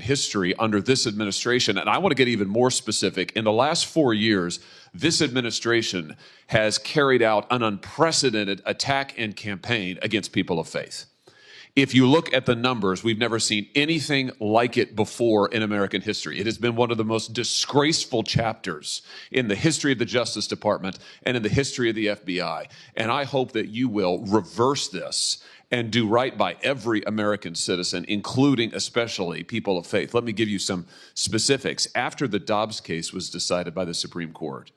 history under this administration. And I want to get even more specific. In the last 4 years, this administration has carried out an unprecedented attack and campaign against people of faith. If you look at the numbers, we've never seen anything like it before in American history. It has been one of the most disgraceful chapters in the history of the Justice Department and in the history of the FBI. And I hope that you will reverse this and do right by every American citizen, including especially people of faith. Let me give you some specifics. After the Dobbs case was decided by the Supreme Court,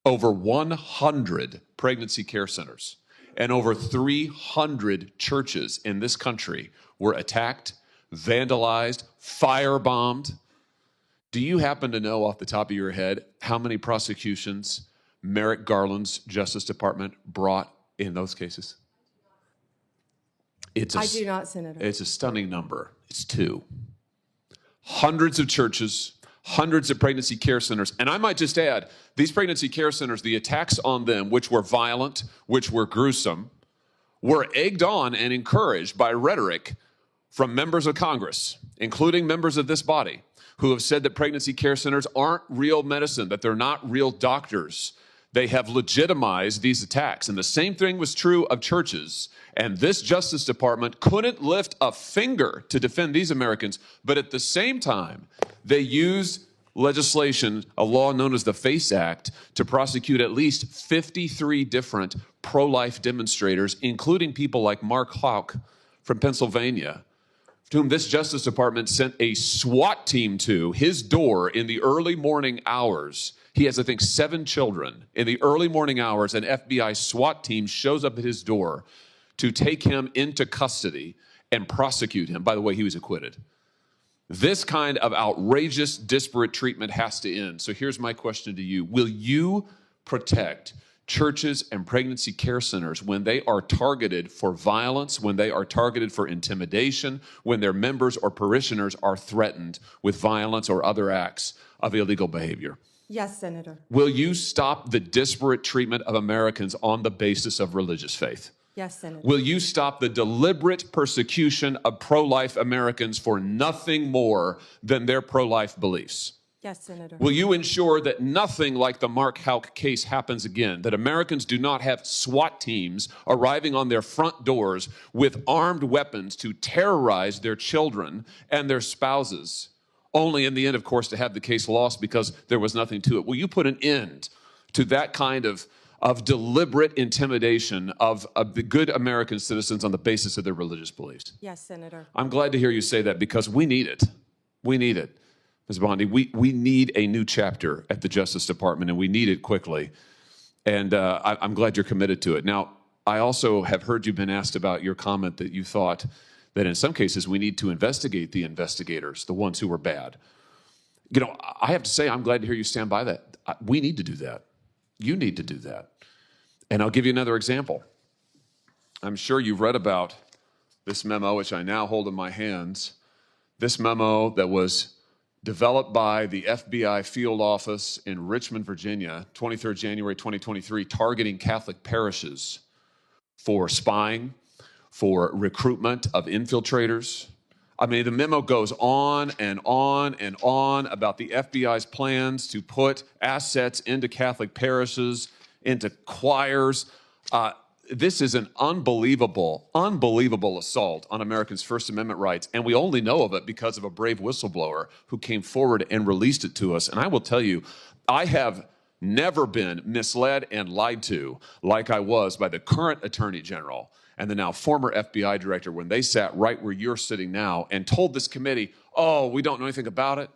over 100 pregnancy care centers and over 300 churches in this country were attacked, vandalized, firebombed. Do you happen to know off the top of your head how many prosecutions Merrick Garland's Justice Department brought in those cases? I do not, Senator. It's a stunning number. It's 2. Hundreds of churches, hundreds of pregnancy care centers. And I might just add, these pregnancy care centers, the attacks on them, which were violent, which were gruesome, were egged on and encouraged by rhetoric from members of Congress, including members of this body, who have said that pregnancy care centers aren't real medicine, that they're not real doctors. They have legitimized these attacks. And the same thing was true of churches. And this Justice Department couldn't lift a finger to defend these Americans. But at the same time, they used legislation, a law known as the FACE Act, to prosecute at least 53 different pro-life demonstrators, including people like Mark Houck from Pennsylvania, to whom this Justice Department sent a SWAT team to his door in the early morning hours. He has, I think, 7 children. In the early morning hours, an FBI SWAT team shows up at his door to take him into custody and prosecute him. By the way, he was acquitted. This kind of outrageous, disparate treatment has to end. So here's my question to you. Will you protect churches and pregnancy care centers when they are targeted for violence, when they are targeted for intimidation, when their members or parishioners are threatened with violence or other acts of illegal behavior? Yes, Senator. Will you stop the disparate treatment of Americans on the basis of religious faith? Yes, Senator. Will you stop the deliberate persecution of pro-life Americans for nothing more than their pro-life beliefs? Yes, Senator. Will you ensure that nothing like the Mark Houck case happens again, that Americans do not have SWAT teams arriving on their front doors with armed weapons to terrorize their children and their spouses, only in the end, of course, to have the case lost because there was nothing to it? Will you put an end to that kind of deliberate intimidation of the good American citizens on the basis of their religious beliefs? Yes, Senator. I'm glad to hear you say that because we need it. We need it. Ms. Bondi, we need a new chapter at the Justice Department, and we need it quickly. And I'm glad you're committed to it. Now, I also have heard you've been asked about your comment that you thought that in some cases we need to investigate the investigators, the ones who were bad. You know, I have to say I'm glad to hear you stand by that. We need to do that. You need to do that. And I'll give you another example. I'm sure you've read about this memo, which I now hold in my hands. This memo that was developed by the FBI field office in Richmond, Virginia, 23rd January 2023, targeting Catholic parishes for spying, for recruitment of infiltrators. I mean, the memo goes on and on and on about the FBI's plans to put assets into Catholic parishes, into choirs. This is an unbelievable assault on Americans' First Amendment rights, and we only know of it because of a brave whistleblower who came forward and released it to us. And I will tell you, I have never been misled and lied to like I was by the current Attorney General and the now former FBI director when they sat right where you're sitting now and told this committee, oh, we don't know anything about it.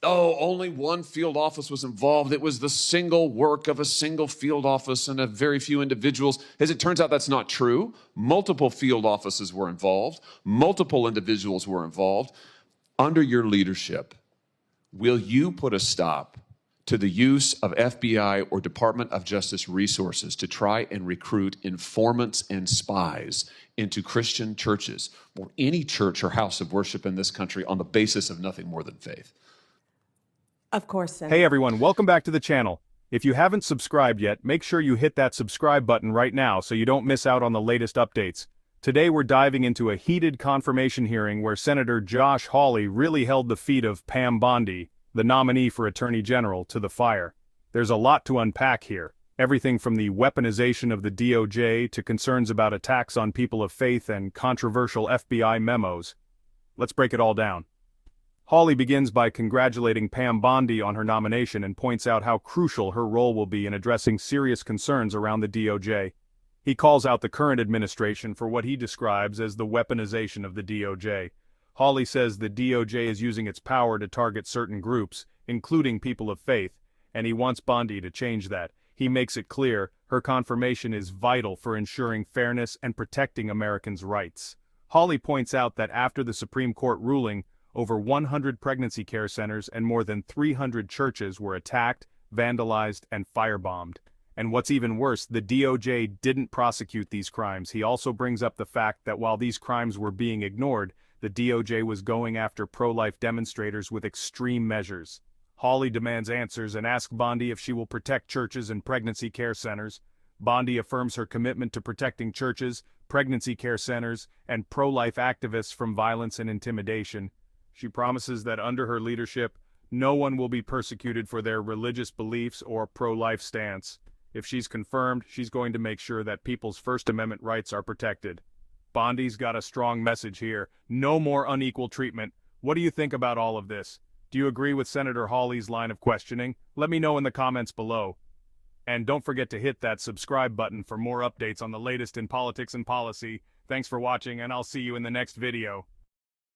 Oh, only one field office was involved. It was the single work of a single field office and a very few individuals. As it turns out, that's not true. Multiple field offices were involved. Multiple individuals were involved. Under your leadership, will you put a stop to the use of FBI or Department of Justice resources to try and recruit informants and spies into Christian churches or any church or house of worship in this country on the basis of nothing more than faith? Of course, Senator. Hey everyone, welcome back to the channel. If you haven't subscribed yet, make sure you hit that subscribe button right now so you don't miss out on the latest updates. Today we're diving into a heated confirmation hearing where Senator Josh Hawley really held the feet of Pam Bondi, the nominee for Attorney General, to the fire. There's a lot to unpack here. Everything from the weaponization of the DOJ to concerns about attacks on people of faith and controversial FBI memos. Let's break it all down. Hawley begins by congratulating Pam Bondi on her nomination and points out how crucial her role will be in addressing serious concerns around the DOJ. He calls out the current administration for what he describes as the weaponization of the DOJ. Hawley says the DOJ is using its power to target certain groups, including people of faith, and he wants Bondi to change that. He makes it clear her confirmation is vital for ensuring fairness and protecting Americans' rights. Hawley points out that after the Supreme Court ruling, over 100 pregnancy care centers and more than 300 churches were attacked, vandalized, and firebombed. And what's even worse, the DOJ didn't prosecute these crimes. He also brings up the fact that while these crimes were being ignored, the DOJ was going after pro-life demonstrators with extreme measures. Hawley demands answers and asks Bondi if she will protect churches and pregnancy care centers. Bondi affirms her commitment to protecting churches, pregnancy care centers, and pro-life activists from violence and intimidation. She promises that under her leadership, no one will be persecuted for their religious beliefs or pro-life stance. If she's confirmed, she's going to make sure that people's First Amendment rights are protected. Bondi's got a strong message here. No more unequal treatment. What do you think about all of this? Do you agree with Senator Hawley's line of questioning? Let me know in the comments below. And don't forget to hit that subscribe button for more updates on the latest in politics and policy. Thanks for watching, and I'll see you in the next video.